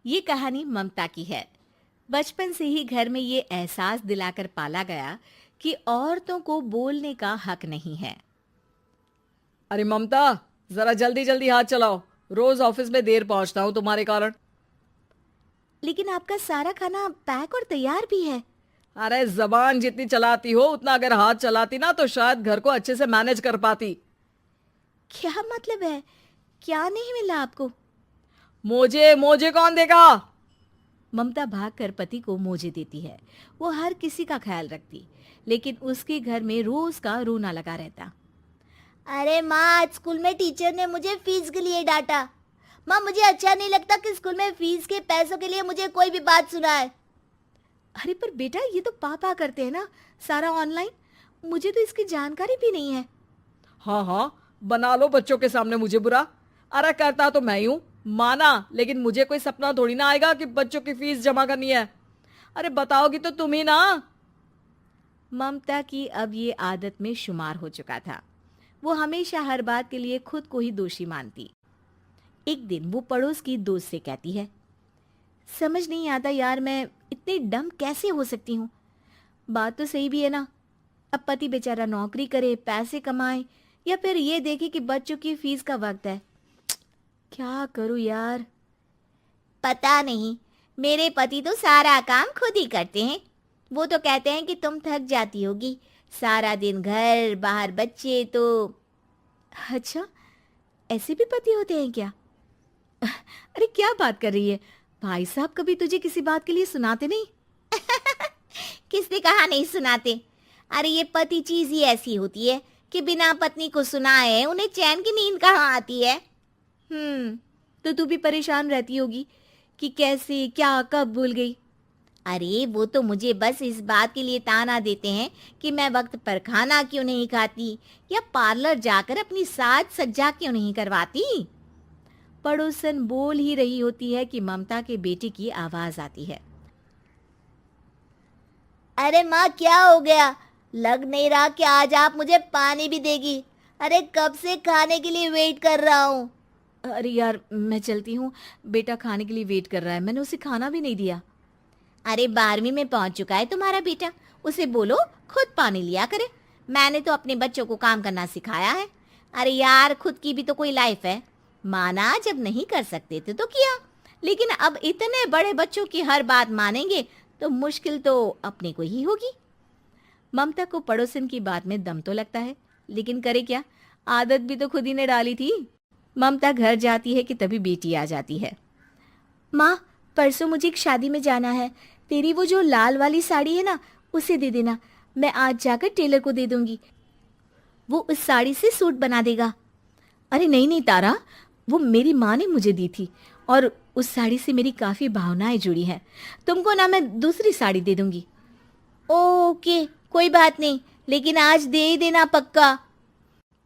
ये कहानी ममता की है। बचपन से ही घर में ये एहसास दिलाकर पाला गया कि औरतों को बोलने का हक नहीं है। अरे ममता, जरा जल्दी जल्दी हाथ चलाओ। रोज ऑफिस में देर पहुंचता हूँ तुम्हारे कारण। लेकिन आपका सारा खाना पैक और तैयार भी है। अरे जबान जितनी चलाती हो उतना अगर हाथ चलाती ना तो शायद घर को अच्छे से मैनेज कर पाती। क्या मतलब है? क्या नहीं मिला आपको? मोजे मोजे कौन देगा? ममता भागकर पति को मोजे देती है। वो हर किसी का ख्याल रखती, लेकिन उसके घर में रोज का रोना लगा रहता। अरे माँ, आज स्कूल में टीचर ने मुझे फीस के लिए डांटा। माँ, मुझे अच्छा नहीं लगता कि स्कूल में फीस के पैसों के लिए मुझे कोई भी बात सुनाए। अरे पर बेटा, ये तो पापा करते हैं ना, सारा ऑनलाइन। मुझे तो इसकी जानकारी भी नहीं है। हाँ हाँ, बना लो बच्चों के सामने मुझे बुरा। अरे करता तो मैं ही हूँ, माना, लेकिन मुझे कोई सपना थोड़ी ना आएगा कि बच्चों की फीस जमा करनी है। अरे बताओगी तो तुम ही ना। ममता की अब ये आदत में शुमार हो चुका था। वो हमेशा हर बात के लिए खुद को ही दोषी मानती। एक दिन वो पड़ोस की दोस्त से कहती है, समझ नहीं आता यार, मैं इतनी डम कैसे हो सकती हूँ। बात तो सही भी है ना। अब पति बेचारा नौकरी करे, पैसे कमाए, या फिर ये देखे कि बच्चों की फीस का वक्त है। क्या करूँ यार। पता नहीं, मेरे पति तो सारा काम खुद ही करते हैं। वो तो कहते हैं कि तुम थक जाती होगी, सारा दिन घर बाहर बच्चे तो। अच्छा, ऐसे भी पति होते हैं क्या? अरे क्या बात कर रही है? भाई साहब कभी तुझे किसी बात के लिए सुनाते नहीं? किसने कहा नहीं सुनाते? अरे ये पति चीज ही ऐसी होती है कि बिना पत्नी को सुनाए उन्हें चैन की नींद कहाँ आती है। तो तू भी परेशान रहती होगी कि कैसे, क्या, कब भूल गई। अरे वो तो मुझे बस इस बात के लिए ताना देते हैं कि मैं वक्त पर खाना क्यों नहीं खाती या पार्लर जाकर अपनी साज सज्जा क्यों नहीं करवाती। पड़ोसन बोल ही रही होती है कि ममता के बेटे की आवाज आती है। अरे माँ, क्या हो गया? लग नहीं रहा कि आज आप मुझे पानी भी देगी। अरे कब से खाने के लिए वेट कर रहा हूँ। अरे यार, मैं चलती हूँ। बेटा खाने के लिए वेट कर रहा है, मैंने उसे खाना भी नहीं दिया। अरे 12वीं में पहुंच चुका है तुम्हारा बेटा, उसे बोलो खुद पानी लिया करे। मैंने तो अपने बच्चों को काम करना सिखाया है। अरे यार, खुद की भी तो कोई लाइफ है। माना जब नहीं कर सकते थे तो किया, लेकिन अब इतने बड़े बच्चों की हर बात मानेंगे तो मुश्किल तो अपने को ही होगी। ममता को पड़ोसन की बात में दम तो लगता है, लेकिन करे क्या, आदत भी तो खुद ही ने डाली थी। ममता घर जाती है कि तभी बेटी आ जाती है। माँ, परसों मुझे एक शादी में जाना है। तेरी वो जो लाल वाली साड़ी है ना, उसे दे देना। मैं आज जाकर टेलर को दे दूंगी, वो उस साड़ी से सूट बना देगा। अरे नहीं नहीं तारा, वो मेरी माँ ने मुझे दी थी और उस साड़ी से मेरी काफ़ी भावनाएं जुड़ी हैं। तुमको ना मैं दूसरी साड़ी दे दूंगी। ओके, कोई बात नहीं, लेकिन आज दे ही देना पक्का।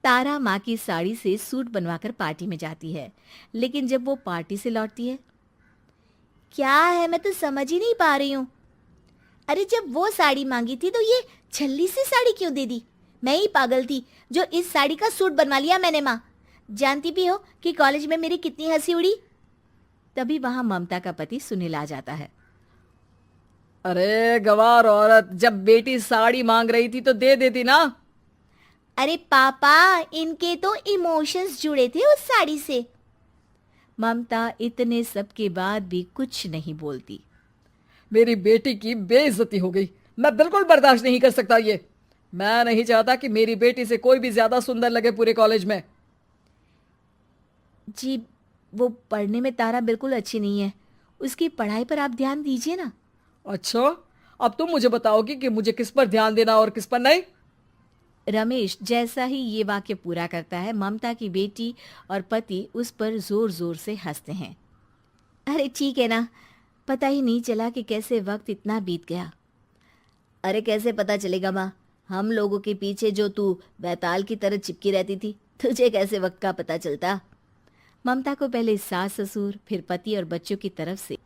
तारा माँ की साड़ी से सूट बनवाकर पार्टी में जाती है, लेकिन जब वो पार्टी से लौटती है, क्या है, मैं तो समझ ही नहीं पा रही हूँ। अरे जब वो साड़ी मांगी थी तो ये छल्ली सी साड़ी क्यों दे दी? मैं ही पागल थी जो इस साड़ी का सूट बनवा लिया मैंने। माँ, जानती भी हो कि कॉलेज में मेरी कितनी हंसी उड़ी। तभी वहां ममता का पति सुनील आ जाता है। अरे गवार औरत, जब बेटी साड़ी मांग रही थी तो दे देती ना। अरे पापा, इनके तो इमोशंस जुड़े थे उस साड़ी से। ममता इतने सब के बाद भी कुछ नहीं बोलती। मेरी बेटी की बेइज्जती हो गई, मैं बिल्कुल बर्दाश्त नहीं कर सकता ये। मैं नहीं चाहता कि मेरी बेटी से कोई भी ज्यादा सुंदर लगे पूरे कॉलेज में। जी, वो पढ़ने में तारा बिल्कुल अच्छी नहीं है, उसकी पढ़ाई पर आप ध्यान दीजिए ना। अच्छा, अब तुम मुझे बताओगी कि मुझे किस पर ध्यान देना और किस पर नहीं। रमेश जैसा ही ये वाक्य पूरा करता है, ममता की बेटी और पति उस पर जोर जोर से हंसते हैं। अरे ठीक है ना, पता ही नहीं चला कि कैसे वक्त इतना बीत गया। अरे कैसे पता चलेगा माँ, हम लोगों के पीछे जो तू बैताल की तरह चिपकी रहती थी, तुझे कैसे वक्त का पता चलता? ममता को पहले सास ससुर, फिर पति और बच्चों की तरफ से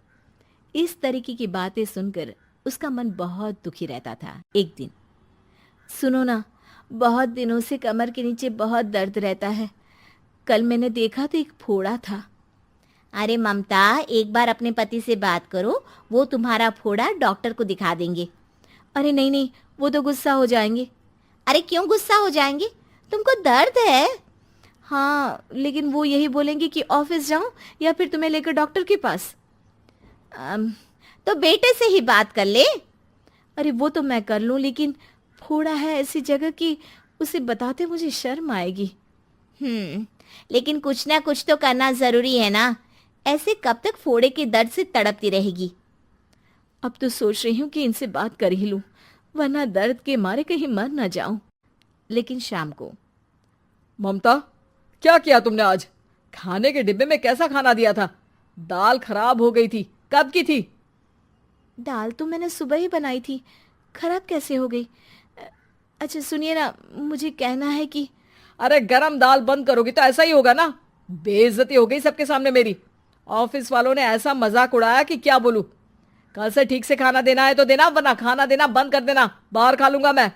इस तरीके की बातें सुनकर उसका मन बहुत दुखी रहता था। एक दिन, सुनो ना, बहुत दिनों से कमर के नीचे बहुत दर्द रहता है। कल मैंने देखा तो एक फोड़ा था। अरे ममता, एक बार अपने पति से बात करो, वो तुम्हारा फोड़ा डॉक्टर को दिखा देंगे। अरे नहीं नहीं, वो तो गुस्सा हो जाएंगे। अरे क्यों गुस्सा हो जाएंगे? तुमको दर्द है? हाँ, लेकिन वो यही बोलेंगे कि ऑफिस जाऊं या फिर तुम्हें लेकर डॉक्टर के पास। तो बेटे से ही बात कर ले। अरे वो तो मैं कर लूं, लेकिन फोड़ा है ऐसी जगह कि उसे बताते मुझे शर्म आएगी। लेकिन कुछ ना कुछ तो करना जरूरी है ना। ऐसे कब तक फोड़े के दर्द से तड़पती रहेगी? अब तो सोच रही हूँ कि इनसे बात कर ही लूं, वरना दर्द के मारे कहीं मर ना जाऊं। लेकिन शाम को, ममता, क्या किया तुमने आज? खाने के डिब्बे में कैसा खाना दिया था? दाल खराब हो गई थी। कब की थी? दाल तो मैंने सुबह ही बनाई थी, खराब कैसे हो गई? अच्छा सुनिए ना, मुझे कहना है कि अरे गरम दाल बंद करोगी तो ऐसा ही होगा ना। बेइज्जती हो गई सबके सामने मेरी। ऑफिस वालों ने ऐसा मजाक उड़ाया कि क्या बोलूं। कल से ठीक से खाना देना है तो देना, वरना खाना देना बंद कर देना। बाहर खा लूंगा मैं।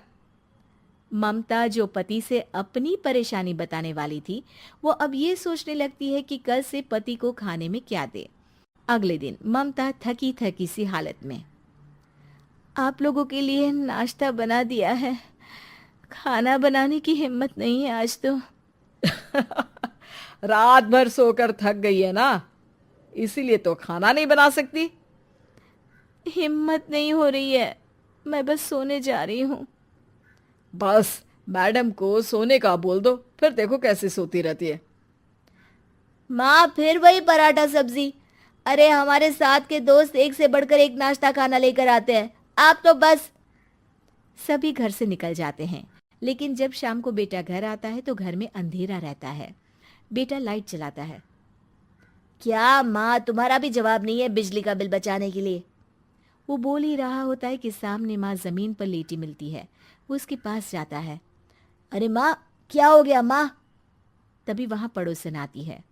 ममता, जो पति से अपनी परेशानी बताने वाली थी, वो अब ये सोचने लगती है कि कल से पति को खाने में क्या दे। अगले दिन ममता थकी थकी सी हालत में, आप लोगों के लिए नाश्ता बना दिया है, खाना बनाने की हिम्मत नहीं है आज तो। रात भर सोकर थक गई है ना, इसीलिए तो खाना नहीं बना सकती। हिम्मत नहीं हो रही है, मैं बस सोने जा रही हूँ। बस मैडम को सोने का बोल दो, फिर देखो कैसे सोती रहती है। माँ, फिर वही पराठा सब्जी। अरे हमारे साथ के दोस्त एक से बढ़कर एक नाश्ता खाना लेकर आते हैं, आप तो बस। सभी घर से निकल जाते हैं, लेकिन जब शाम को बेटा घर आता है तो घर में अंधेरा रहता है। बेटा लाइट चलाता है। क्या माँ, तुम्हारा भी जवाब नहीं है बिजली का बिल बचाने के लिए? वो बोल ही रहा होता है कि सामने माँ जमीन पर लेटी मिलती है। वो उसके पास जाता है। अरे माँ, क्या हो गया माँ? तभी वहां पड़ोसन आती है।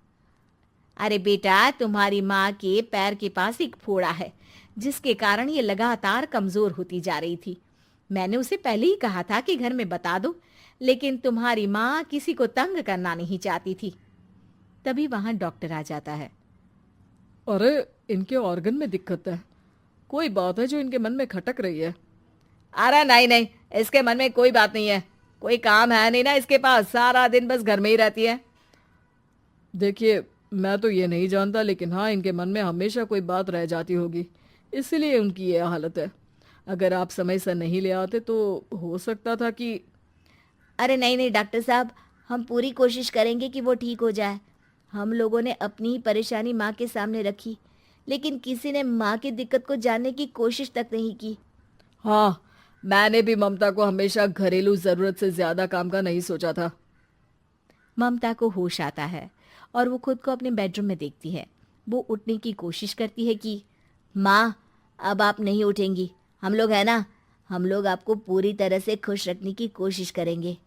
अरे बेटा, तुम्हारी माँ के पैर के पास एक फोड़ा है, जिसके कारण ये लगातार कमजोर होती जा रही थी। मैंने उसे पहले ही कहा था कि घर में बता दो, लेकिन तुम्हारी माँ किसी को तंग करना नहीं चाहती थी। तभी वहां डॉक्टर आ जाता है। अरे इनके ऑर्गन में दिक्कत है, कोई बात है जो इनके मन में खटक रही है। अरे नहीं नहीं, इसके मन में कोई बात नहीं है। कोई काम है नहीं ना इसके पास, सारा दिन बस घर में ही रहती है। देखिए, मैं तो ये नहीं जानता, लेकिन हाँ, इनके मन में हमेशा कोई बात रह जाती होगी, इसीलिए उनकी ये हालत है। अगर आप समय से नहीं ले आते तो हो सकता था कि। अरे नहीं नहीं डॉक्टर साहब, हम पूरी कोशिश करेंगे कि वो ठीक हो जाए। हम लोगों ने अपनी ही परेशानी माँ के सामने रखी, लेकिन किसी ने माँ की दिक्कत को जानने की कोशिश तक नहीं की। हाँ, मैंने भी ममता को हमेशा घरेलू जरूरत से ज्यादा काम का नहीं सोचा था। ममता को होश आता है और वो खुद को अपने बेडरूम में देखती है। वो उठने की कोशिश करती है कि माँ, अब आप नहीं उठेंगी। हम लोग है ना, हम लोग आपको पूरी तरह से खुश रखने की कोशिश करेंगे।